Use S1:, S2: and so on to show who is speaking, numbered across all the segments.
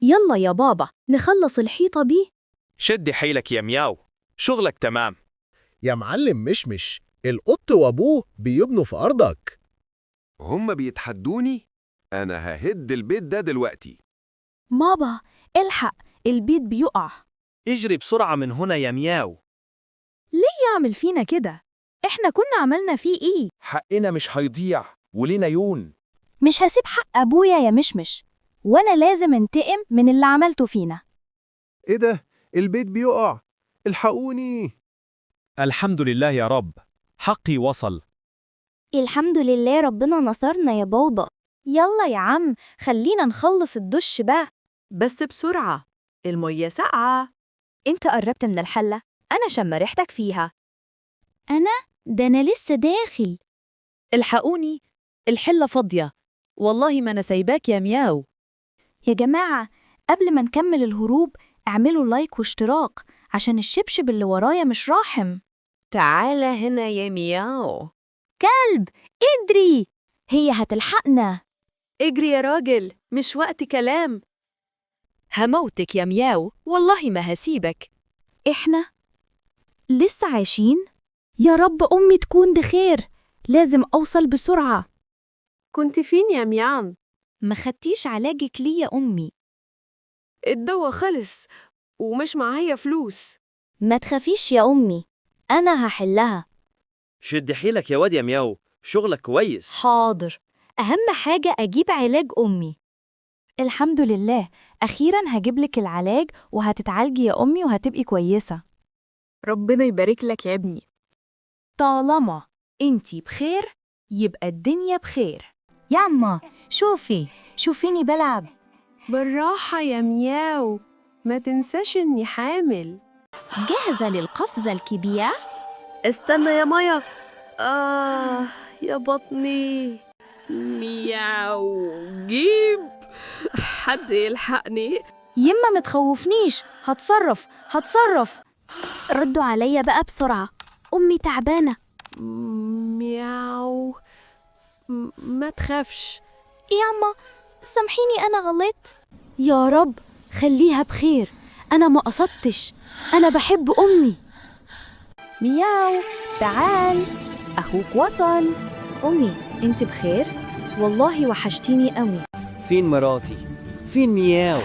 S1: يلا يا بابا نخلص الحيطة بيه.
S2: شدي حيلك يا مياو، شغلك تمام.
S3: يا معلم مشمش، القط وابوه بيبنوا في أرضك.
S4: هم بيتحدوني؟ أنا ههد البيت ده دلوقتي.
S1: بابا الحق، البيت بيقع.
S2: اجري بسرعة من هنا يا مياو.
S1: يعمل فينا كده؟ احنا كنا عملنا فيه ايه؟
S4: حقنا مش هيضيع ولينا يون.
S1: مش هسيب حق ابويا يا مشمش، وانا لازم انتقم من اللي عملته فينا.
S4: إيه ده؟ البيت بيقع، الحقوني.
S2: الحمد لله يا رب، حقي وصل.
S1: الحمد لله ربنا نصرنا يا بابا. يلا يا عم خلينا نخلص الدش بقى.
S5: بس بسرعة، المية ساقعة.
S6: انت قربت من الحلة، أنا شم ريحتك فيها.
S7: ده أنا لسه داخل.
S5: الحقوني، الحلة فاضية. والله ما أنا سايباك يا مياو.
S1: يا جماعة قبل ما نكمل الهروب اعملوا لايك واشتراك عشان الشبشب اللي ورايا مش راحم.
S5: تعال هنا يا مياو.
S1: كلب ادري، هي هتلحقنا.
S5: اجري يا راجل، مش وقت كلام.
S6: هموتك يا مياو، والله ما هسيبك.
S1: احنا لسه عايشين؟ يا رب أمي تكون بخير، لازم أوصل بسرعة.
S5: كنت فين يا ميام؟
S1: ما خدتيش علاجك ليه يا أمي؟
S5: الدواء خلص ومش معايا فلوس.
S1: ما تخافيش يا أمي، أنا هحلها.
S2: شد حيلك يا واد يا مياو، شغلك كويس.
S1: حاضر، أهم حاجة أجيب علاج أمي. الحمد لله، أخيراً هجيبلك العلاج وهتتعالجي يا أمي وهتبقي كويسة.
S5: ربنا يبارك لك يا ابني.
S1: طالما انتي بخير يبقى الدنيا بخير. ياما شوفيني بلعب.
S5: بالراحة يا مياو، ما تنساش إني حامل.
S1: جاهزة للقفزة الكبيرة؟
S5: استنى يا مايا. يا بطني. مياو، جيب حد يلحقني.
S1: يما ما تخوفنيش، هتصرف. ردوا عليا بقى بسرعة، أمي تعبانة.
S5: مياو، ما تخافش.
S1: ياما سامحيني أنا غلطت. يا رب خليها بخير، أنا ما قصدتش، أنا بحب أمي.
S5: مياو، تعال، أخوك وصل.
S1: أمي أنت بخير؟ والله وحشتيني قوي.
S8: فين مراتي؟ فين مياو؟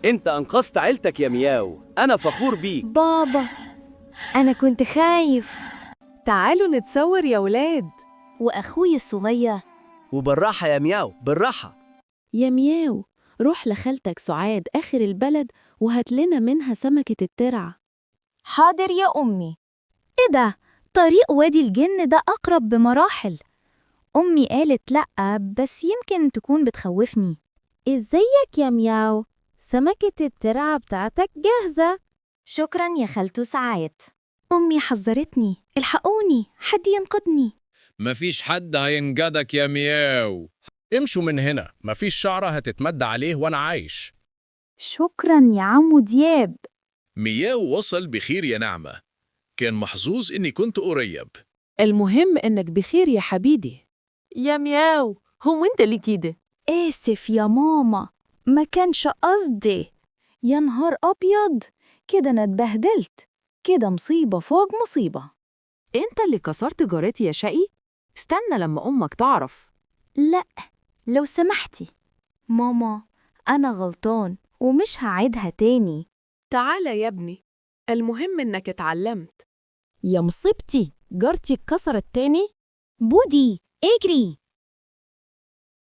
S8: انت انقذت عيلتك يا مياو، انا فخور بيك.
S1: بابا أنا كنت خايف.
S5: تعالوا نتصور يا ولاد.
S1: وأخوي الصغير.
S8: وبالراحة يا مياو، بالراحة.
S5: يا مياو، روح لخالتك سعاد آخر البلد وهات لنا منها سمكة الترعة.
S1: حاضر يا أمي. إيه ده؟ طريق وادي الجن ده أقرب بمراحل. أمي قالت لأ، بس يمكن تكون بتخوفني. إزيك يا مياو؟ سمكة الترعة بتاعتك جاهزة. شكرا يا خالتو سعاد. أمي حذرتني، الحقوني، حد ينقذني.
S9: مفيش حد هينجدك يا مياو. امشوا من هنا، مفيش شعرة هتتمد عليه وانا عايش.
S1: شكرا يا عمو دياب.
S9: مياو وصل بخير يا نعمة، كان محظوظ اني كنت قريب.
S5: المهم إنك بخير يا حبيبي. يا مياو، هو أنت اللي كده؟
S1: آسف يا ماما، ما كانش قصدي. يا نهار أبيض، كده أنا اتبهدلت، كده مصيبة فوق مصيبة.
S5: أنت اللي كسرت جارتي يا شقي؟ استنى لما أمك تعرف.
S1: لأ، لو سمحتي ماما، أنا غلطان ومش هعيدها تاني.
S5: تعالى يا ابني، المهم إنك اتعلمت.
S1: يا مصيبتي، جارتي اتكسرت تاني. بودي اجري.